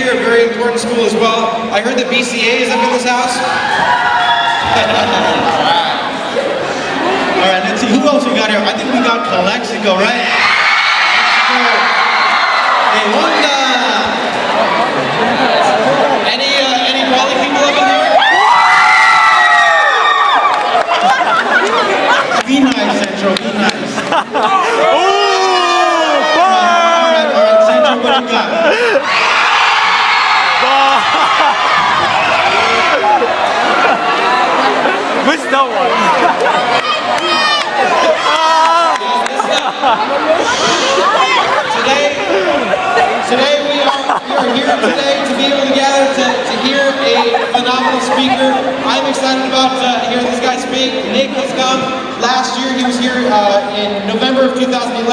here, a very important school as well. I heard the BCA is up in this house. All right, let's see, who else we got here? I think we got Calexico, right? Hey, Wanda! Any Raleigh people up in here? Be nice, Centro, be nice. Oh, all right, Centro, what you got? Which that one? Today we are here today to be able to gather to hear a phenomenal speaker. I'm excited about hearing this guy speak. Nick has come. Last year he was here in November of 2011.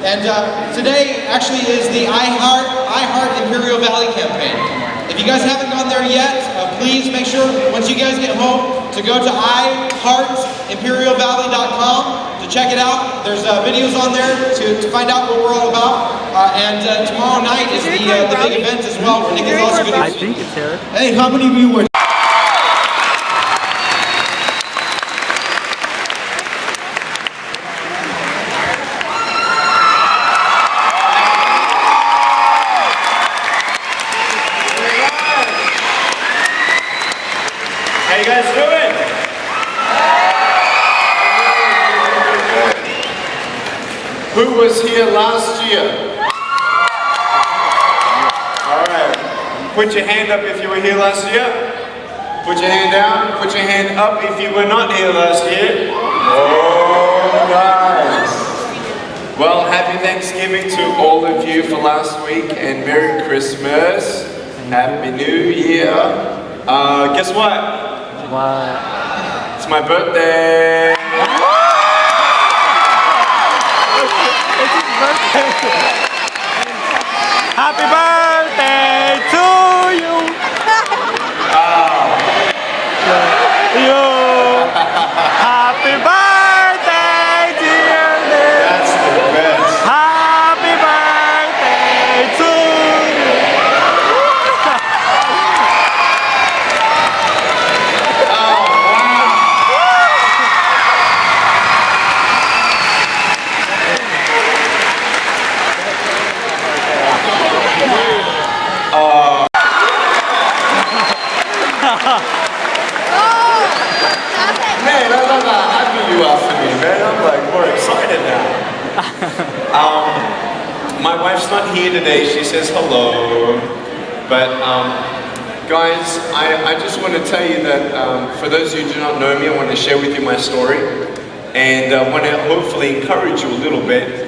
And today actually is the I Heart Imperial Valley campaign. If you guys haven't gone there yet, please make sure once you guys get home to go to iheartimperialvalley.com to check it out. There's videos on there to find out what we're all about. And tomorrow night is the big event as well, where Nick is also going to I think it's here. Hey, how many of you were... How you guys doing? Who was here last year? All right. Put your hand up if you were here last year. Put your hand down. Put your hand up if you were not here last year. Oh, nice. Well, happy Thanksgiving to all of you for last week, and Merry Christmas. Happy New Year. Guess what? What? It's my birthday! It's his birthday! Happy birthday to you! You! Happy birthday, dear Nick! That's the best! Happy birthday to you! Man, I love how happy you are for me, man. I'm like more excited now. My wife's not here today. She says hello. But guys, I just want to tell you that for those of you who do not know me, I want to share with you my story. And I want to hopefully encourage you a little bit.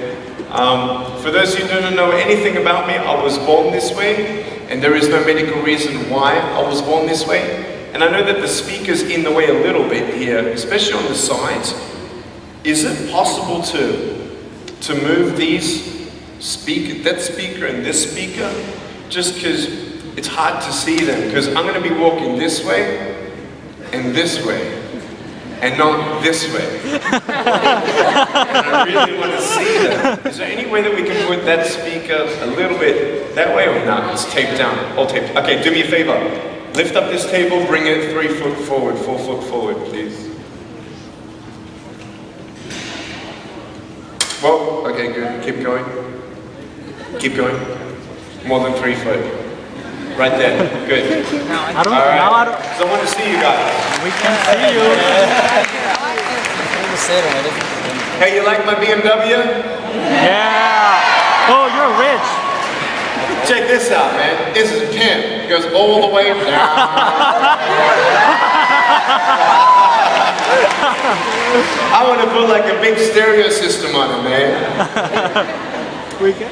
For those who don't know anything about me, I was born this way. And there is no medical reason why I was born this way. And I know that the speaker's in the way a little bit here, especially on the sides. Is it possible to move that speaker and this speaker? Just because it's hard to see them. Because I'm going to be walking this way and this way. And not this way. And I really want to see them. Is there any way that we can put that speaker a little bit that way or not? It's taped down, all taped. Okay, do me a favor. Lift up this table, bring it 3 foot forward, 4 foot forward, please. Whoa, okay, good. Keep going. Keep going. More than 3 foot. Right there, good. I don't know. So I want to see you guys. We can see you. Hey, you like my BMW? Yeah. Oh, you're rich. Check this out, man. This is a pimp. It goes all the way down. I want to put like a big stereo system on it, man.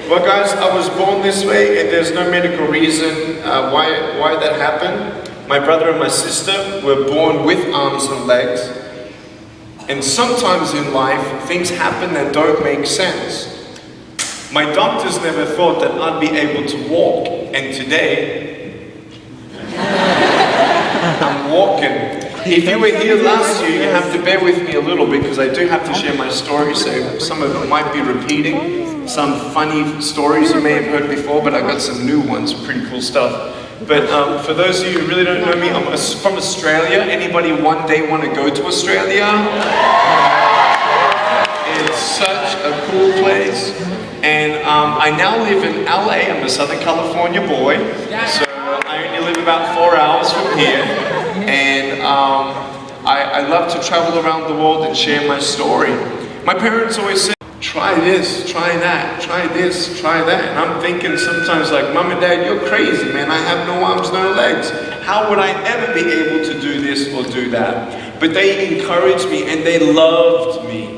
Well, guys, I was born this way, and there's no medical reason why that happened. My brother and my sister were born with arms and legs. And sometimes in life, things happen that don't make sense. My doctors never thought that I'd be able to walk, and today, I'm walking If you were here last year, you have to bear with me a little bit because I do have to share my story, so some of it might be repeating. Some funny stories you may have heard before, but I got some new ones, pretty cool stuff. But for those of you who really don't know me, I'm from Australia. Anybody one day want to go to Australia? It's such a cool place. And I now live in LA. I'm a Southern California boy, so I only live about 4 hours from here. And I love to travel around the world and share my story. My parents always said, try this, try that, try this, try that. And I'm thinking sometimes like, Mom and Dad, you're crazy, man. I have no arms, no legs. How would I ever be able to do this or do that? But they encouraged me and they loved me.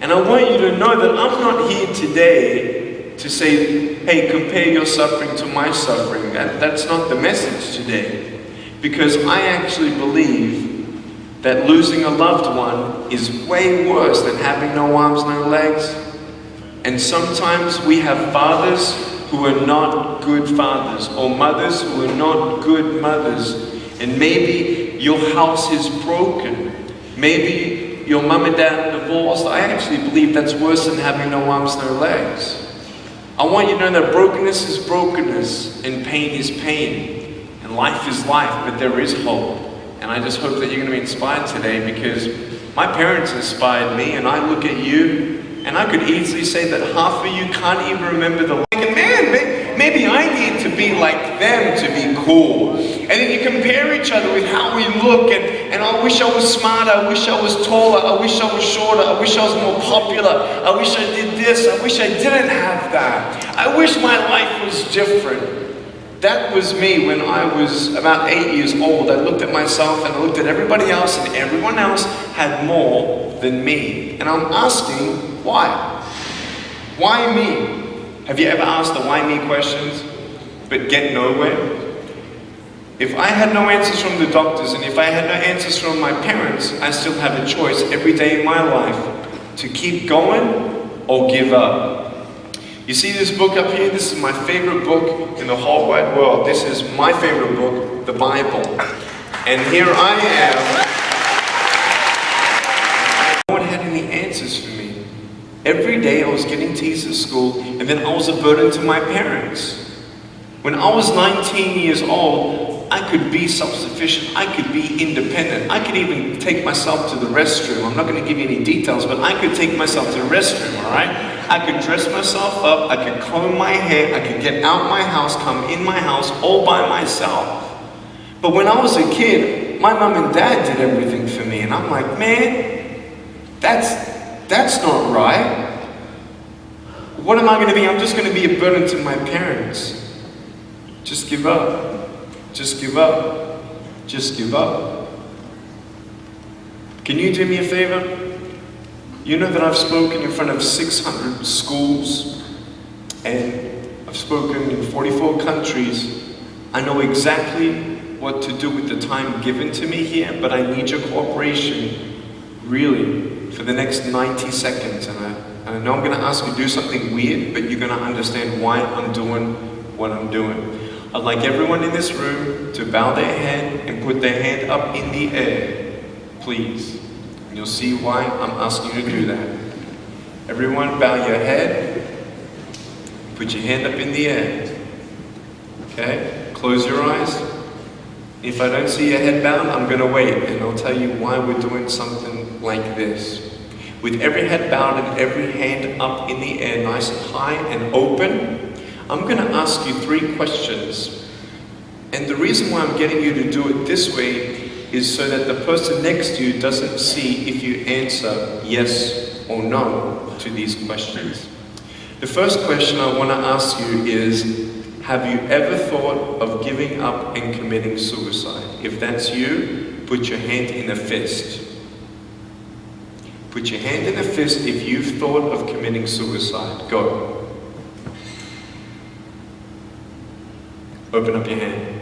And I want you to know that I'm not here today to say, hey, compare your suffering to my suffering. That's not the message today. Because I actually believe that losing a loved one is way worse than having no arms, no legs. And sometimes we have fathers who are not good fathers, or mothers who are not good mothers. And maybe your house is broken. Maybe your mom and dad divorced. I actually believe that's worse than having no arms, no legs. I want you to know that brokenness is brokenness, and pain is pain. And life is life, but there is hope. And I just hope that you're going to be inspired today, because my parents inspired me, and I look at you, and I could easily say that half of you can't even remember the like, man, maybe I need to be like them to be cool. And then you compare each other with how we look, and I wish I was smarter, I wish I was taller, I wish I was shorter, I wish I was more popular, I wish I did this, I wish I didn't have that. I wish my life was different. That was me when I was about 8 years old. I looked at myself and I looked at everybody else, and everyone else had more than me. And I'm asking, why? Why me? Have you ever asked the why me questions, but get nowhere? If I had no answers from the doctors, and if I had no answers from my parents, I still have a choice every day in my life to keep going or give up. You see this book up here? This is my favorite book in the whole wide world. This is my favorite book, the Bible. And here I am. No one had any answers for me. Every day I was getting teased at school, and then I was a burden to my parents. When I was 19 years old, I could be self-sufficient, I could be independent, I could even take myself to the restroom. I'm not going to give you any details, but I could take myself to the restroom, alright? I could dress myself up, I could comb my hair, I could get out my house, come in my house all by myself. But when I was a kid, my mom and dad did everything for me, and I'm like, man, that's not right. What am I going to be? I'm just going to be a burden to my parents. Just give up. Just give up. Just give up. Can you do me a favor? You know that I've spoken in front of 600 schools, and I've spoken in 44 countries. I know exactly what to do with the time given to me here, but I need your cooperation, really, for the next 90 seconds. And I know I'm going to ask you to do something weird, but you're going to understand why I'm doing what I'm doing. I'd like everyone in this room to bow their head and put their hand up in the air, please. And you'll see why I'm asking you to do that. Everyone bow your head, put your hand up in the air. Okay? Close your eyes. If I don't see your head bowed, I'm going to wait, and I'll tell you why we're doing something like this. With every head bowed and every hand up in the air, nice and high and open, I'm going to ask you 3 questions. And the reason why I'm getting you to do it this way is so that the person next to you doesn't see if you answer yes or no to these questions. The first question I want to ask you is, have you ever thought of giving up and committing suicide? If that's you, put your hand in a fist. Put your hand in a fist if you've thought of committing suicide. Go. Open up your hand.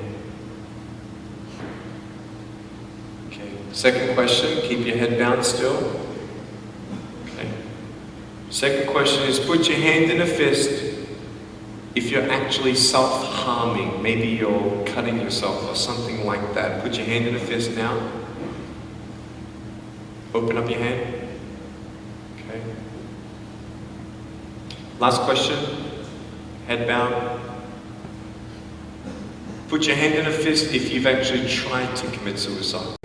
Okay. Second question, keep your head down still. Okay. Second question is, put your hand in a fist if you're actually self-harming. Maybe you're cutting yourself or something like that. Put your hand in a fist now. Open up your hand. Okay. Last question. Head bowed. Put your hand in a fist if you've actually tried to commit suicide.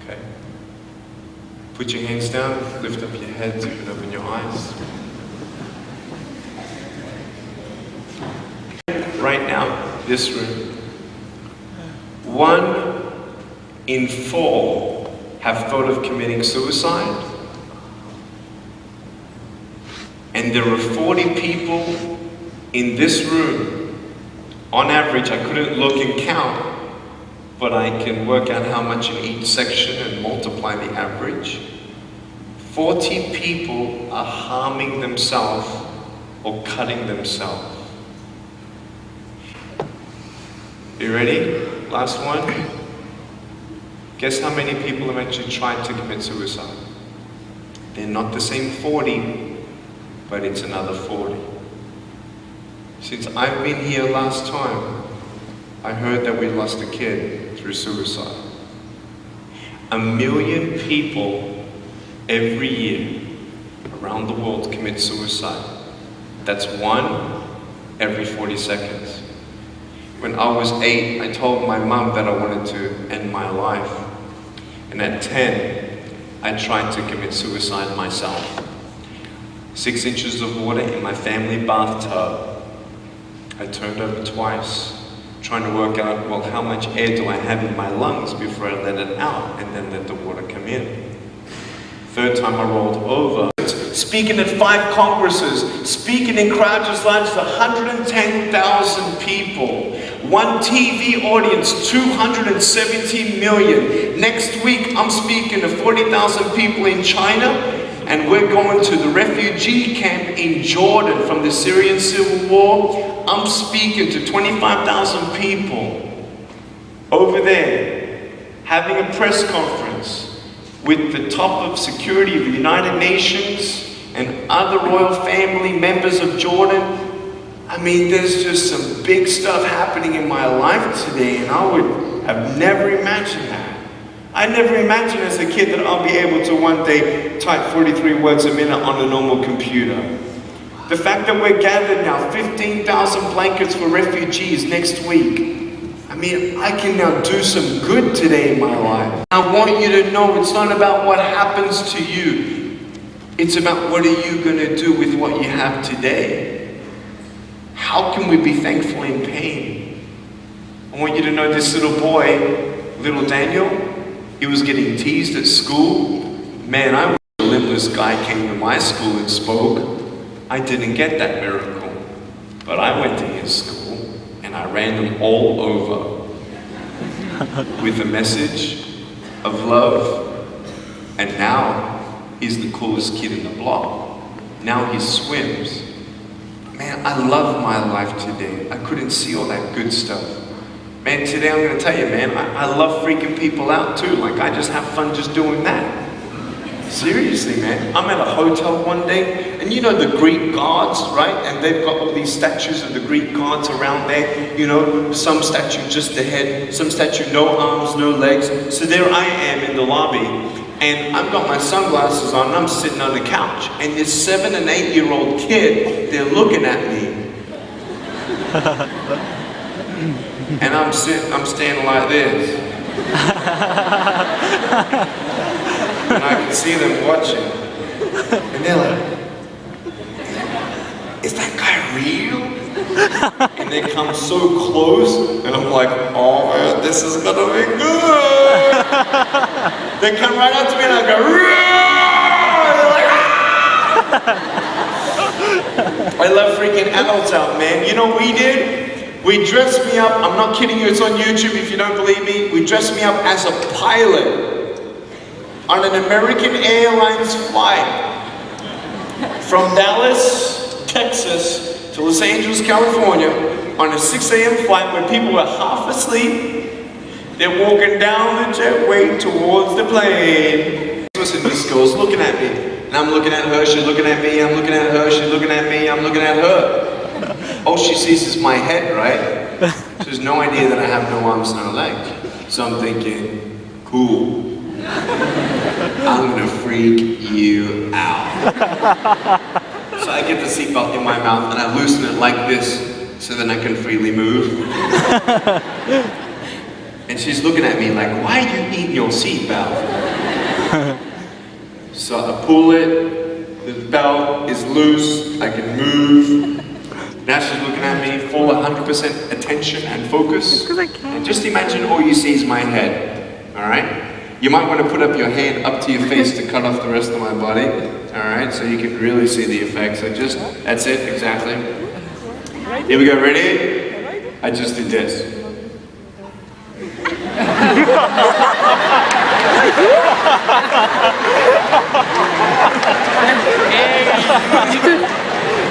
Okay. Put your hands down, lift up your heads, you can open your eyes. Right now, this room, 1 in 4 have thought of committing suicide. And there are 40 people in this room. On average, I couldn't look and count, but I can work out how much in each section and multiply the average. 40 people are harming themselves or cutting themselves. You ready? Last one. Guess how many people have actually tried to commit suicide? They're not the same 40, but it's another 40. Since I've been here last time, I heard that we lost a kid through suicide. 1 million people every year around the world commit suicide. That's 1 every 40 seconds. When I was 8, I told my mom that I wanted to end my life. And at 10, I tried to commit suicide myself. 6 inches of water in my family bathtub. I turned over twice, trying to work out, well, how much air do I have in my lungs before I let it out and then let the water come in. 3rd time I rolled over. Speaking at 5 congresses, speaking in crowds as large as 110,000 people. 1 TV audience, 270 million. Next week, I'm speaking to 40,000 people in China, and we're going to the refugee camp in Jordan from the Syrian civil war. I'm speaking to 25,000 people over there, having a press conference with the top of security of the United Nations and other royal family members of Jordan. I mean, there's just some big stuff happening in my life today, and I would have never imagined that. I never imagined as a kid that I'll be able to one day type 43 words a minute on a normal computer. The fact that we're gathered now, 15,000 blankets for refugees next week. I mean, I can now do some good today in my life. I want you to know it's not about what happens to you. It's about what are you going to do with what you have today. How can we be thankful in pain? I want you to know this little boy, little Daniel, he was getting teased at school. Man, I wish a limbless guy came to my school and spoke. I didn't get that miracle, but I went to his school and I ran them all over with a message of love. And now he's the coolest kid in the block. Now he swims. Man, I love my life today. I couldn't see all that good stuff. Man, today I'm going to tell you, man, I love freaking people out too. Like, I just have fun just doing that. Seriously, man. I'm at a hotel one day, and you know the Greek gods, right? And they've got all these statues of the Greek gods around there. You know, some statue just the head, some statue no arms, no legs. So there I am in the lobby, and I've got my sunglasses on, and I'm sitting on the couch. And this 7 and 8 year old kid, they're looking at me. And I'm standing like this. And I can see them watching. And they're like, is that guy real? And they come so close, and I'm like, oh man, this is gonna be good. They come right up to me and I go, "Rah!" I love freaking adults out, man. You know what we did? We dressed me up, I'm not kidding you, it's on YouTube if you don't believe me. We dressed me up as a pilot on an American Airlines flight from Dallas, Texas to Los Angeles, California on a 6 a.m. flight where people were half asleep. They're walking down the jetway towards the plane. Listen, this girl's looking at me. And I'm looking at her, she's looking at me, I'm looking at her, she's looking at me, I'm looking at her. All she sees is my head, right? She has no idea that I have no arms, no legs. So I'm thinking, cool. I'm gonna freak you out. So I get the seatbelt in my mouth and I loosen it like this so then I can freely move. And she's looking at me like, why are you eating your seatbelt? So I pull it, the belt is loose, I can move. Now she's looking at me, full 100% attention and focus. And just imagine all you see is my head, all right? You might want to put up your hand up to your face to cut off the rest of my body, all right? So you can really see the effects. So just, that's it, exactly. Here we go, ready? I just did this.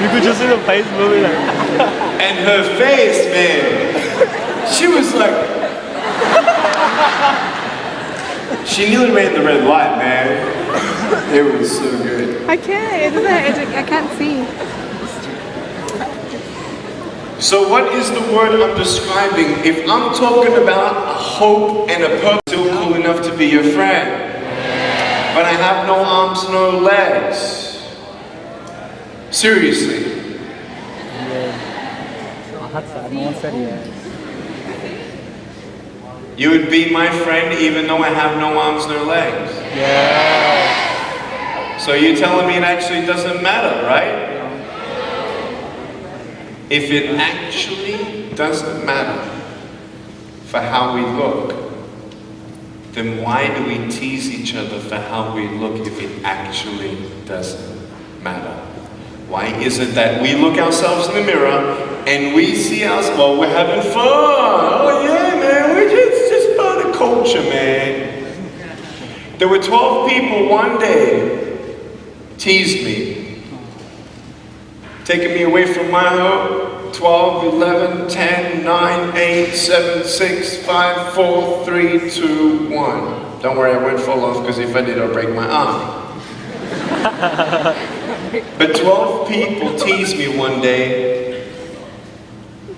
You could just see the face moving like. And her face, man, she was like, she nearly ran the red light, man. It was so good. I can't. I can't see. So what is the word I'm describing? If I'm talking about a hope and a purpose, still cool enough to be your friend, but I have no arms, no legs. Seriously. You would be my friend even though I have no arms, no legs. Yeah. So you're telling me it actually doesn't matter, right? If it actually doesn't matter for how we look, then why do we tease each other for how we look if it actually doesn't matter? Why is it that we look ourselves in the mirror and we see ourselves, well, we're having fun. Oh yeah, man, it's just part of culture, man. There were 12 people one day teased me, taking me away from my home. 12, 11, 10, 9, 8, 7, 6, 5, 4, 3, 2, 1. Don't worry, I won't fall off because if I did, I'll break my arm. But 12 people teased me one day,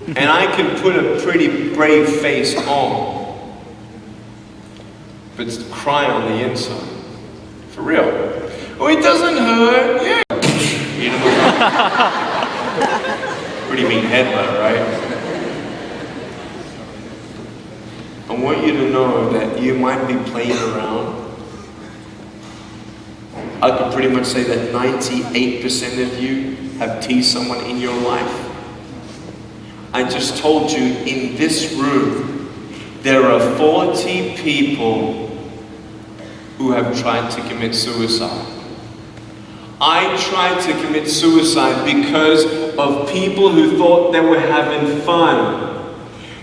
and I can put a pretty brave face on, but cry on the inside. For real. Oh, it doesn't hurt. Yeah. You know, pretty mean headbutt, right? I want you to know that you might be playing around. I could pretty much say that 98% of you have teased someone in your life. I just told you in this room, there are 40 people who have tried to commit suicide. I tried to commit suicide because of people who thought they were having fun.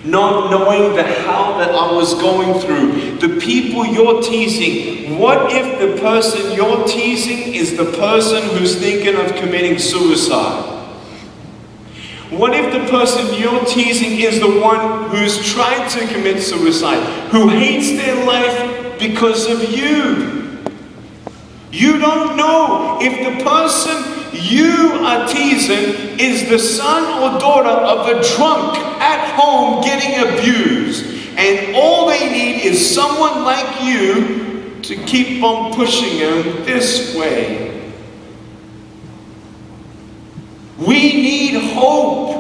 Not knowing the hell that I was going through. The people you're teasing, what if the person you're teasing is the person who's thinking of committing suicide? What if the person you're teasing is the one who's tried to commit suicide, who hates their life because of you? You don't know if the person you are teasing is the son or daughter of a drunk at home getting abused. And all they need is someone like you to keep on pushing them this way. We need hope.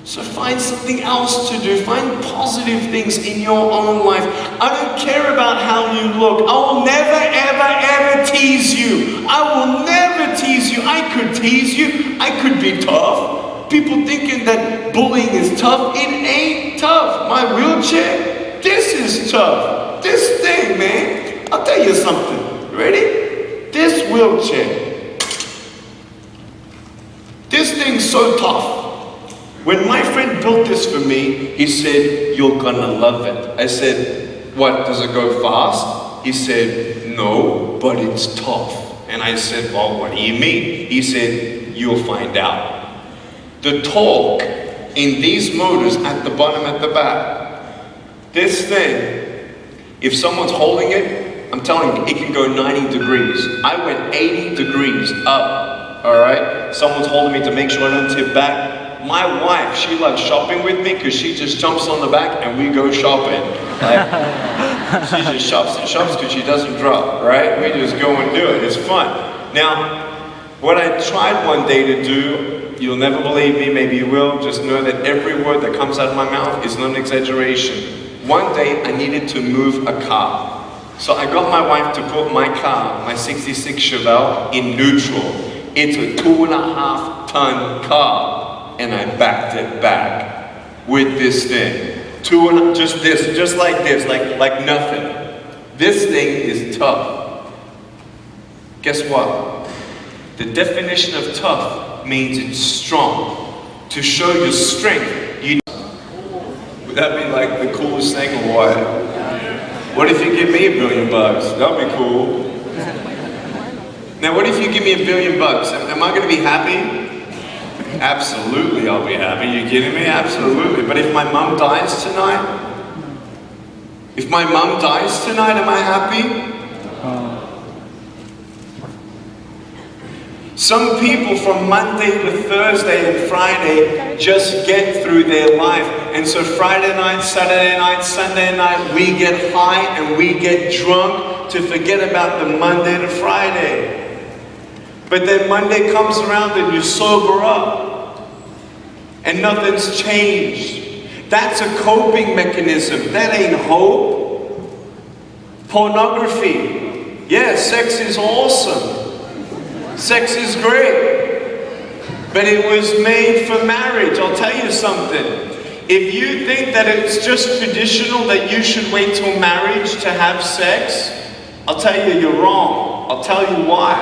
So find something else to do. Find positive things in your own life. I don't care about how you look. I will never, ever, ever tease you. I will never tease you. I could tease you. I could be tough. People thinking that bullying is tough. It ain't tough. My wheelchair, this is tough. This thing, man. I'll tell you something. Ready? This wheelchair. This thing's so tough. When my friend built this for me, he said, "You're gonna love it." I said, "What, does it go fast?" He said, "No, but it's tough." And I said, "Well, what do you mean?" He said, "You'll find out." The torque in these motors at the bottom, at the back, this thing, if someone's holding it, I'm telling you, it can go 90 degrees. I went 80 degrees up, all right? Someone's holding me to make sure I don't tip back. my wife, she loves shopping with me because she just jumps on the back and we go shopping. Like, she just shops and shops because she doesn't drop, right? We just go and do it. It's fun. Now, what I tried one day to do, you'll never believe me, maybe you will, just know that every word that comes out of my mouth is not an exaggeration. One day I needed to move a car. So I got my wife to put my car, my 66 Chevelle, in neutral. It's a 2.5 ton car. And I backed it back with this thing. Just like this, like nothing. This thing is tough. Guess what? The definition of tough means it's strong. To show your strength, you... Would that be like the coolest thing or what? What if you give me $1 billion? That'd be cool. Now what if you give me $1 billion? Am I gonna be happy? Absolutely I'll be happy. You kidding me? Absolutely. But if my mom dies tonight? If my mom dies tonight, am I happy? Some people from Monday to Thursday and Friday just get through their life. And so Friday night, Saturday night, Sunday night, we get high and we get drunk to forget about the Monday to Friday. But then Monday comes around and you sober up. And nothing's changed. That's a coping mechanism. That ain't hope. Pornography. Yeah, sex is awesome. Sex is great, but it was made for marriage. I'll tell you something. If you think that it's just traditional that you should wait till marriage to have sex, I'll tell you you're wrong. I'll tell you why.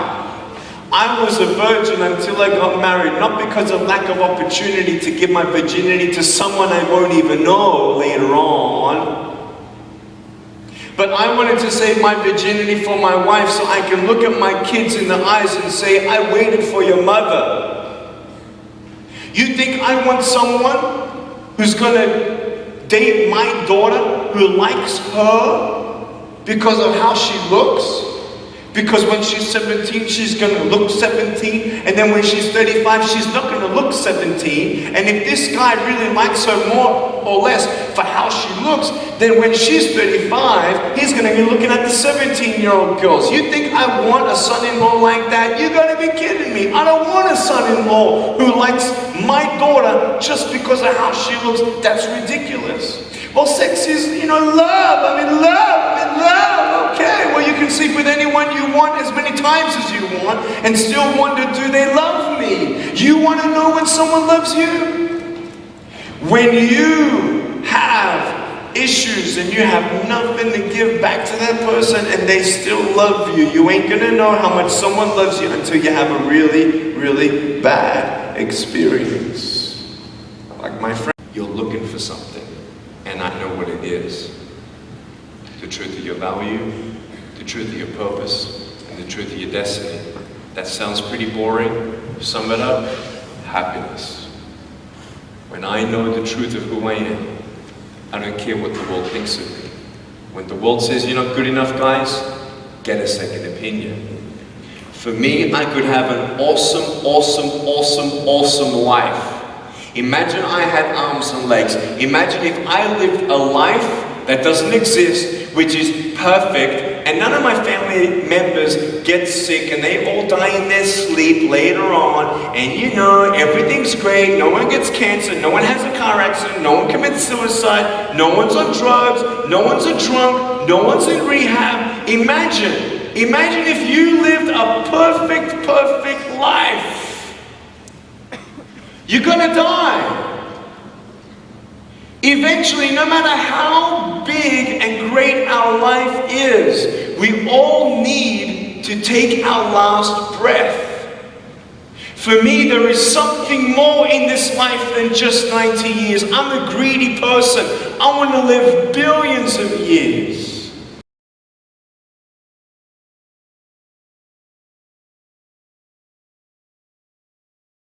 I was a virgin until I got married, not because of lack of opportunity to give my virginity to someone I won't even know later on. But I wanted to save my virginity for my wife so I can look at my kids in the eyes and say, I waited for your mother. You think I want someone who's going to date my daughter who likes her because of how she looks? Because when she's 17, she's going to look 17. And then when she's 35, she's not going to look 17. And if this guy really likes her more or less for how she looks, then when she's 35, he's going to be looking at the 17-year-old girls. You think I want a son-in-law like that? You got to be kidding me. I don't want a son-in-law who likes my daughter just because of how she looks. That's ridiculous. Well, sex is, love. I'm in love. Okay, well, you can sleep with anyone you want as many times as you want and still wonder, do they love me? You want to know when someone loves you? When you have issues and you have nothing to give back to that person and they still love you, you ain't going to know how much someone loves you until you have a really, really bad experience. Like my friend, you're looking for something. And I know what it is. The truth of your value, the truth of your purpose, and the truth of your destiny. That sounds pretty boring. Sum it up, happiness. When I know the truth of who I am, I don't care what the world thinks of me. When the world says you're not good enough, guys, get a second opinion. For me, I could have an awesome life. Imagine I had arms and legs. Imagine if I lived a life that doesn't exist, which is perfect, and none of my family members get sick and they all die in their sleep later on, and everything's great, no one gets cancer, no one has a car accident, no one commits suicide, no one's on drugs, no one's a drunk, no one's in rehab. Imagine if you lived a perfect life. You're gonna die. Eventually, no matter how big and great our life is, we all need to take our last breath. For me, there is something more in this life than just 90 years. I'm a greedy person. I want to live billions of years.